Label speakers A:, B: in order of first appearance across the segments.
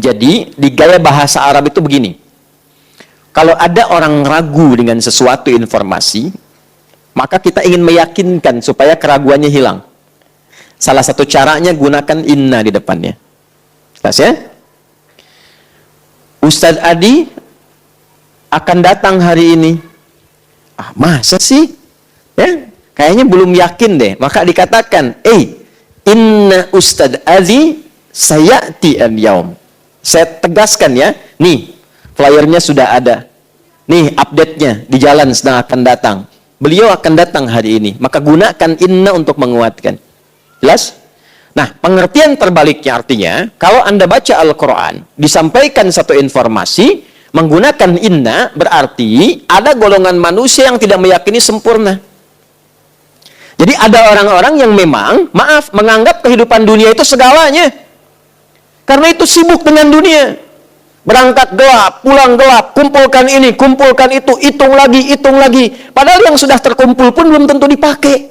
A: Jadi di gaya bahasa Arab itu begini. Kalau ada orang ragu dengan sesuatu informasi, maka kita ingin meyakinkan supaya keraguannya hilang. Salah satu caranya gunakan inna di depannya. Jelas ya? Ustadz Adi akan datang hari ini. Ah, masa sih? Ya, kayaknya belum yakin deh. Maka dikatakan, inna Ustadz Adi sayati al-yaum. Saya tegaskan ya, nih flyernya sudah ada. Nih update-nya, di jalan sedang akan datang. Beliau akan datang hari ini. Maka gunakan inna untuk menguatkan. Jelas? Nah, pengertian terbaliknya artinya, kalau Anda baca Al-Quran, disampaikan satu informasi, menggunakan inna, berarti ada golongan manusia yang tidak meyakini sempurna. Jadi ada orang-orang yang memang, menganggap kehidupan dunia itu segalanya. Karena itu sibuk dengan dunia. Berangkat gelap, pulang gelap, kumpulkan ini, kumpulkan itu, hitung lagi. Padahal yang sudah terkumpul pun belum tentu dipakai.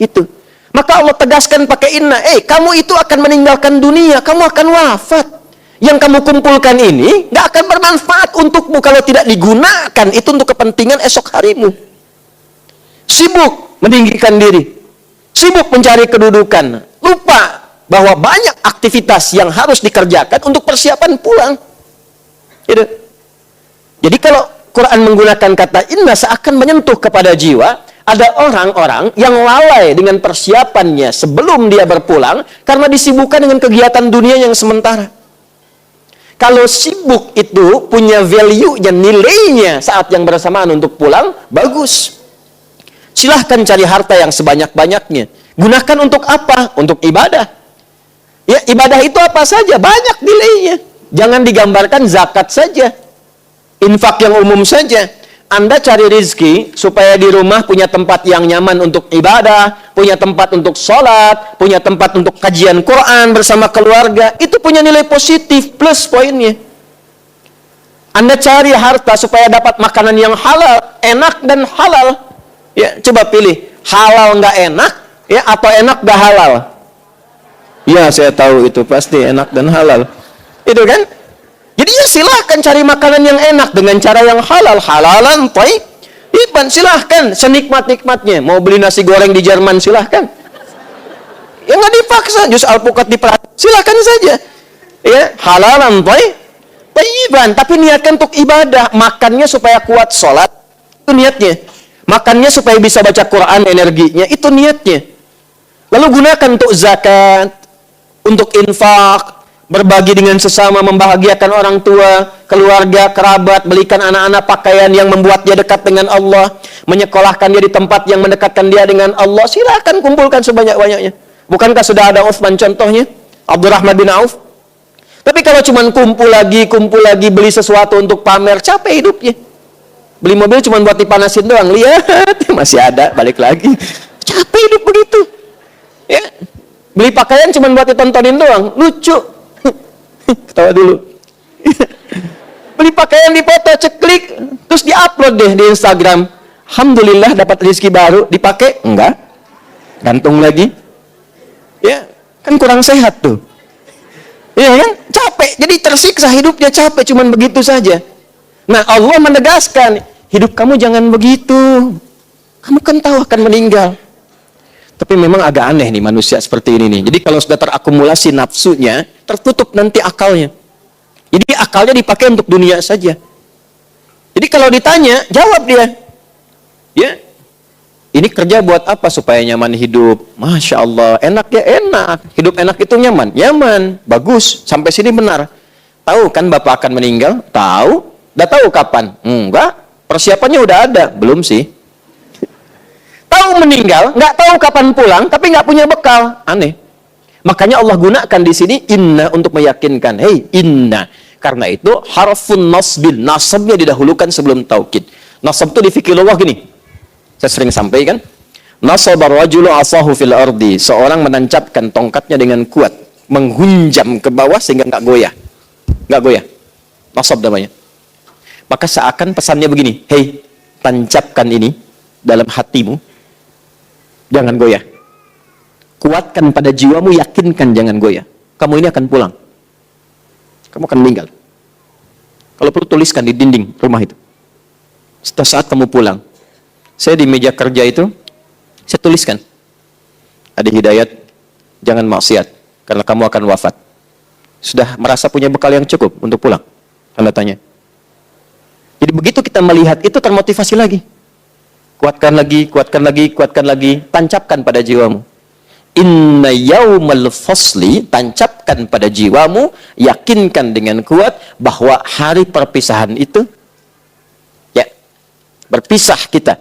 A: Gitu. Maka Allah tegaskan pakai inna, kamu itu akan meninggalkan dunia, kamu akan wafat. Yang kamu kumpulkan ini nggak akan bermanfaat untukmu kalau tidak digunakan itu untuk kepentingan esok harimu. Sibuk meninggikan diri, sibuk mencari kedudukan, lupa bahwa banyak aktivitas yang harus dikerjakan untuk persiapan pulang. Gitu. Jadi kalau Quran menggunakan kata inna seakan menyentuh kepada jiwa, ada orang-orang yang lalai dengan persiapannya sebelum dia berpulang karena disibukkan dengan kegiatan dunia yang sementara. Kalau sibuk itu punya value-nya, nilainya saat yang bersamaan untuk pulang, bagus. Silahkan cari harta yang sebanyak-banyaknya. Gunakan untuk apa? Untuk ibadah. Ya, ibadah itu apa saja? Banyak nilainya. Jangan digambarkan zakat saja. Infak yang umum saja. Anda cari rizki supaya di rumah punya tempat yang nyaman untuk ibadah, punya tempat untuk sholat, punya tempat untuk kajian Quran bersama keluarga. Itu punya nilai positif, plus poinnya. Anda cari harta supaya dapat makanan yang halal, enak dan halal. Ya, coba pilih. Halal nggak enak, ya, atau enak nggak halal? Ya, saya tahu itu pasti enak dan halal. Itu kan? Jadi ya silahkan cari makanan yang enak dengan cara yang halal. Halalan, thayyiban, silahkan. Senikmat-nikmatnya. Mau beli nasi goreng di Jerman, silahkan. Ya nggak dipaksa. Jus alpukat diperhatikan, silahkan saja. Ya, halalan, thayyiban. Tapi niatkan untuk ibadah. Makannya supaya kuat sholat. Itu niatnya. Makannya supaya bisa baca Quran energinya. Itu niatnya. Lalu gunakan untuk zakat, untuk infak, berbagi dengan sesama, membahagiakan orang tua, keluarga, kerabat, belikan anak-anak pakaian yang membuat dia dekat dengan Allah, menyekolahkan dia di tempat yang mendekatkan dia dengan Allah. Silakan kumpulkan sebanyak-banyaknya. Bukankah sudah ada Utsman contohnya? Abdurrahman bin Auf. Tapi kalau cuma kumpul lagi, beli sesuatu untuk pamer, capek hidupnya. Beli mobil cuma buat dipanasin doang. Lihat, masih ada, balik lagi. Capek hidup begitu. Ya. Beli pakaian cuma buat ditontonin doang. Lucu. Ketawa dulu. Beli pakaian di foto, ceklik, terus diupload deh di Instagram. Alhamdulillah dapat rezeki baru, dipakai? Enggak. Gantung lagi. Ya, kan kurang sehat tuh. Iya kan? Capek. Jadi tersiksa hidupnya, capek cuman begitu saja. Nah, Allah menegaskan, hidup kamu jangan begitu. Kamu kan tahu akan meninggal. Tapi memang agak aneh nih manusia seperti ini nih. Jadi kalau sudah terakumulasi nafsunya, tertutup nanti akalnya. Jadi akalnya dipakai untuk dunia saja. Jadi kalau ditanya, jawab dia. Ya, ini kerja buat apa supaya nyaman hidup? Masya Allah, enak ya enak. Hidup enak itu nyaman? Nyaman, bagus. Sampai sini benar. Tahu kan Bapak akan meninggal? Tahu. Udah tahu kapan? Enggak. Persiapannya udah ada? Belum sih. Tahu meninggal, nggak tahu kapan pulang, tapi nggak punya bekal. Aneh. Makanya Allah gunakan di sini inna untuk meyakinkan. Hei, inna. Karena itu harfun nasbin. Nasabnya didahulukan sebelum taukid. Nasab itu di fikih lughah gini. Saya sering sampaikan. Nasabar rajulu asahu fil ardi. Seorang menancapkan tongkatnya dengan kuat, menghunjam ke bawah sehingga nggak goyah. Nggak goyah. Nasab namanya. Maka seakan pesannya begini. Hei, tancapkan ini dalam hatimu. Jangan goyah. Kuatkan pada jiwamu, yakinkan jangan goyah. Kamu ini akan pulang. kamu akan meninggal. Kalau perlu tuliskan di dinding rumah itu. Setelah saat kamu pulang, saya di meja kerja itu, saya tuliskan, ada hidayat, jangan maksiat, karena kamu akan wafat. Sudah merasa punya bekal yang cukup untuk pulang? Tanda tanya. Jadi begitu kita melihat itu termotivasi lagi. Kuatkan lagi, kuatkan lagi, kuatkan lagi, tancapkan pada jiwamu. Inna yaumal fasli, tancapkan pada jiwamu, yakinkan dengan kuat bahwa hari perpisahan itu, ya, berpisah kita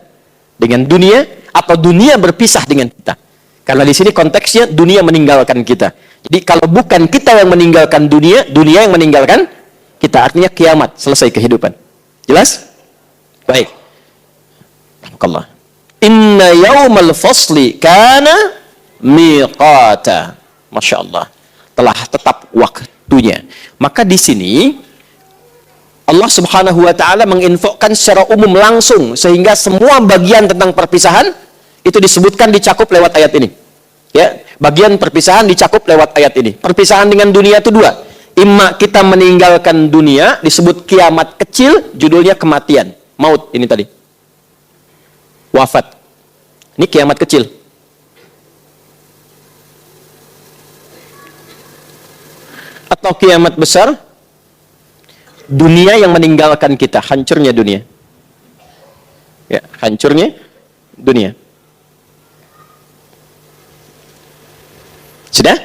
A: dengan dunia, atau dunia berpisah dengan kita. Karena di sini konteksnya dunia meninggalkan kita. Jadi kalau bukan kita yang meninggalkan dunia, dunia yang meninggalkan kita. Artinya kiamat, selesai kehidupan. Jelas? Baik. Allah. Inna yaumal fasli kana miqata. Masya Allah. Telah tetap waktunya. Maka di sini Allah Subhanahu wa taala menginfokan secara umum langsung sehingga semua bagian tentang perpisahan itu disebutkan, dicakup lewat ayat ini. Ya, bagian perpisahan dicakup lewat ayat ini. Perpisahan dengan dunia itu dua. Imma kita meninggalkan dunia, disebut kiamat kecil, judulnya kematian, maut ini tadi. Wafat. Ini kiamat kecil. Atau kiamat besar, dunia yang meninggalkan kita, hancurnya dunia. Ya, hancurnya dunia. Sudah?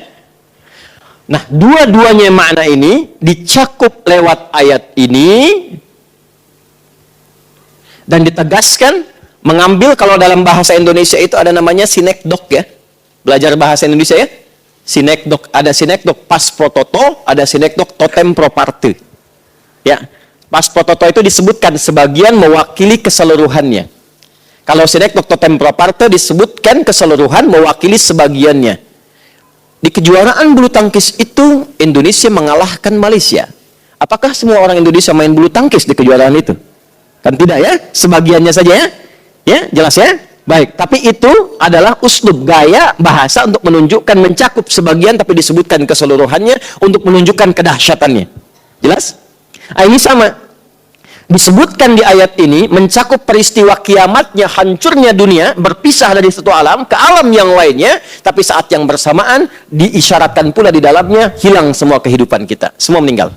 A: Nah, dua-duanya makna ini dicakup lewat ayat ini dan ditegaskan, mengambil, kalau dalam bahasa Indonesia itu ada namanya sinekdok ya. Belajar bahasa Indonesia ya. Sinekdok, ada sinekdok pas prototo, ada sinekdok totem proparte. Ya, pas prototo itu disebutkan sebagian mewakili keseluruhannya. Kalau sinekdok totem proparte disebutkan keseluruhan mewakili sebagiannya. Di kejuaraan bulu tangkis itu Indonesia mengalahkan Malaysia. Apakah semua orang Indonesia main bulu tangkis di kejuaraan itu? Kan tidak ya, sebagiannya saja ya. Ya, jelas ya? Baik, tapi itu adalah uslub, gaya bahasa untuk menunjukkan, mencakup sebagian tapi disebutkan keseluruhannya untuk menunjukkan kedahsyatannya. Jelas? Nah, ini sama. Disebutkan di ayat ini mencakup peristiwa kiamatnya, hancurnya dunia, berpisah dari satu alam ke alam yang lainnya, tapi saat yang bersamaan diisyaratkan pula di dalamnya hilang semua kehidupan kita, semua meninggal.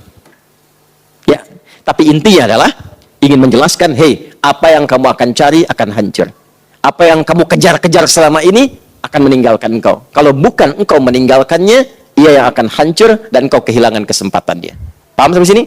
A: Ya, tapi intinya adalah ingin menjelaskan, hey, apa yang kamu akan cari akan hancur. Apa yang kamu kejar-kejar selama ini akan meninggalkan engkau. Kalau bukan engkau meninggalkannya, ia yang akan hancur dan engkau kehilangan kesempatannya. Paham sampai sini?